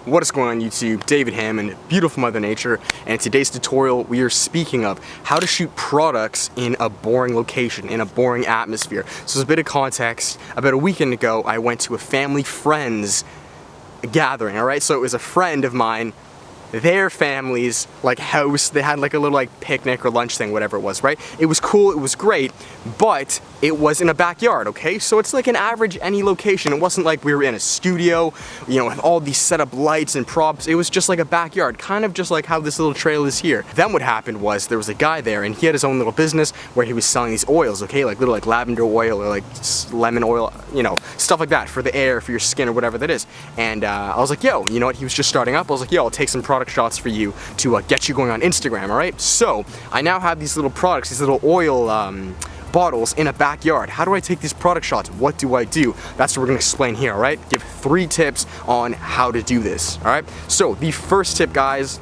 What is going on YouTube? David Hammond, beautiful Mother Nature, and in today's tutorial we are speaking of how to shoot products in a boring location, in a boring atmosphere. So as a bit of context, about a weekend ago I went to a family friends gathering, alright? So it was a friend of mine, their family's like house. They had like a little like picnic or lunch thing, whatever it was, right? It was cool, it was great, but it was in a backyard, okay? So it's like an average any location. It wasn't like we were in a studio, you know, with all these set up lights and props. It was just like a backyard, kind of just like how this little trail is here. Then what happened was there was a guy there and he had his own little business where he was selling these oils, okay? Like little like lavender oil or like lemon oil, you know, stuff like that for the air, for your skin or whatever that is. And I was like, yo, you know what? He was just starting up. I was like, yo, I'll take some product shots for you to get you going on Instagram, alright? So I now have these little products, these little oil bottles in a backyard. How do I take these product shots? What do I do? That's what we're gonna explain here, alright? Give 3 tips on how to do this, alright? So the first tip, guys,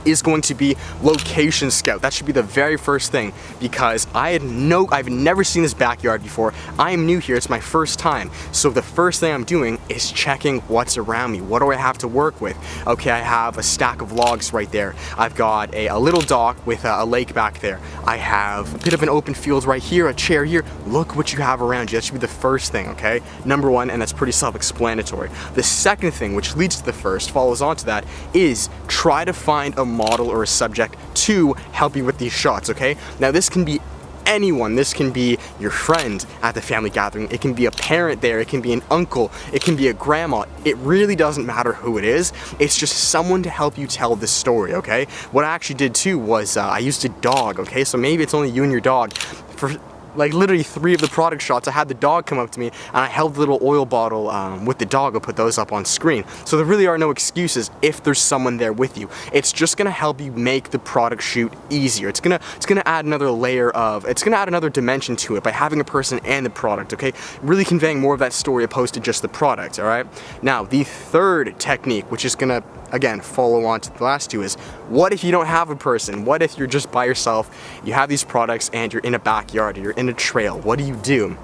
is going to be location scout. That should be the very first thing, because I've never seen this backyard before. I am new here, it's my first time. So the first thing I'm doing is checking what's around me. What do I have to work with? Okay, I have a stack of logs right there. I've got a little dock with a lake back there. I have a bit of an open field right here, a chair here. Look what you have around you. That should be the first thing, okay? Number one, and that's pretty self-explanatory. The second thing, which leads to the first, follows on to that, is try to find a model or a subject to help you with these shots, okay? Now this can be anyone. This can be your friend at the family gathering. It can be a parent there. It can be an uncle. It can be a grandma. It really doesn't matter who it is. It's just someone to help you tell this story, okay? What I actually did too was I used a dog, okay? So maybe it's only you and your dog. For like literally 3 of the product shots, I had the dog come up to me and I held the little oil bottle with the dog. I'll put those up on screen. So there really are no excuses if there's someone there with you. It's just gonna help you make the product shoot easier. It's gonna add another layer of, it's gonna add another dimension to it by having a person and the product, okay? Really conveying more of that story opposed to just the product, all right? Now, the third technique, which is gonna, again, follow on to the last 2, is what if you don't have a person? What if you're just by yourself, you have these products and you're in a backyard, or you're in a trail? What do you do?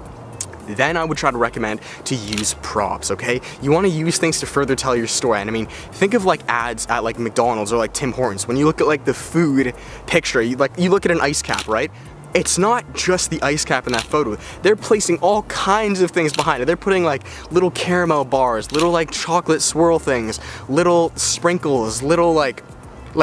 Then I would try to recommend to use props, okay? You want to use things to further tell your story. And I mean, think of like ads at like McDonald's or like Tim Hortons. When you look at like the food picture, you look at an ice cap, right? It's not just the ice cap in that photo. They're placing all kinds of things behind it. They're putting like little caramel bars, little like chocolate swirl things, little sprinkles, little like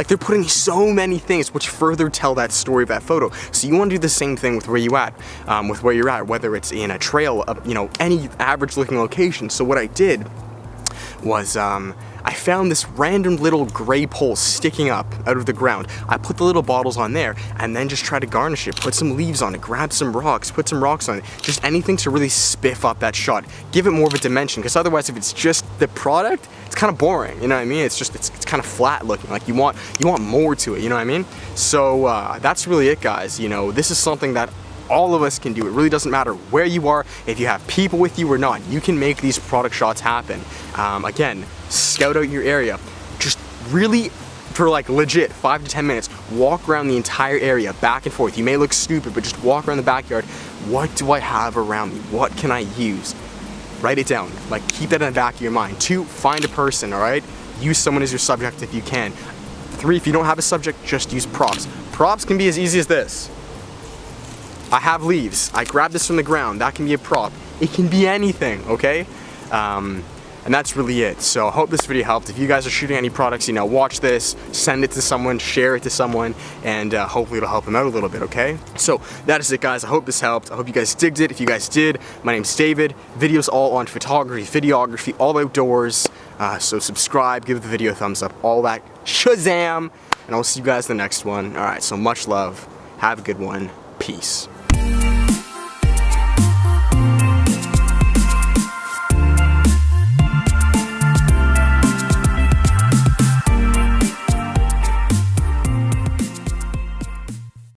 they're putting so many things which further tell that story of that photo. So you want to do the same thing with where you're at, whether it's in a trail, you know, any average looking location. So what I did was I found this random little gray pole sticking up out of the ground. I put the little bottles on there and then just try to garnish it. Put some leaves on it, grab some rocks, put some rocks on it. Just anything to really spiff up that shot. Give it more of a dimension, because otherwise if it's just the product, it's kind of boring, you know what I mean? It's kind of flat looking, like you want more to it, you know what I mean? So that's really it, guys. You know, this is something that all of us can do. It really doesn't matter where you are, if you have people with you or not, you can make these product shots happen. Again, scout out your area. Just really, for like legit 5 to 10 minutes, walk around the entire area, back and forth. You may look stupid, but just walk around the backyard. What do I have around me? What can I use? Write it down. Like, keep that in the back of your mind. 2, find a person, all right? Use someone as your subject if you can. 3, if you don't have a subject, just use props. Props can be as easy as this. I have leaves. I grabbed this from the ground. That can be a prop. It can be anything, okay? And that's really it. So I hope this video helped. If you guys are shooting any products, you know, watch this, send it to someone, share it to someone, and hopefully it'll help them out a little bit, okay? So that is it, guys. I hope this helped. I hope you guys digged it. If you guys did, my name's David. Videos all on photography, videography, all outdoors. So subscribe, give the video a thumbs up, all that shazam, and I'll see you guys in the next one. All right, so much love. Have a good one. Peace.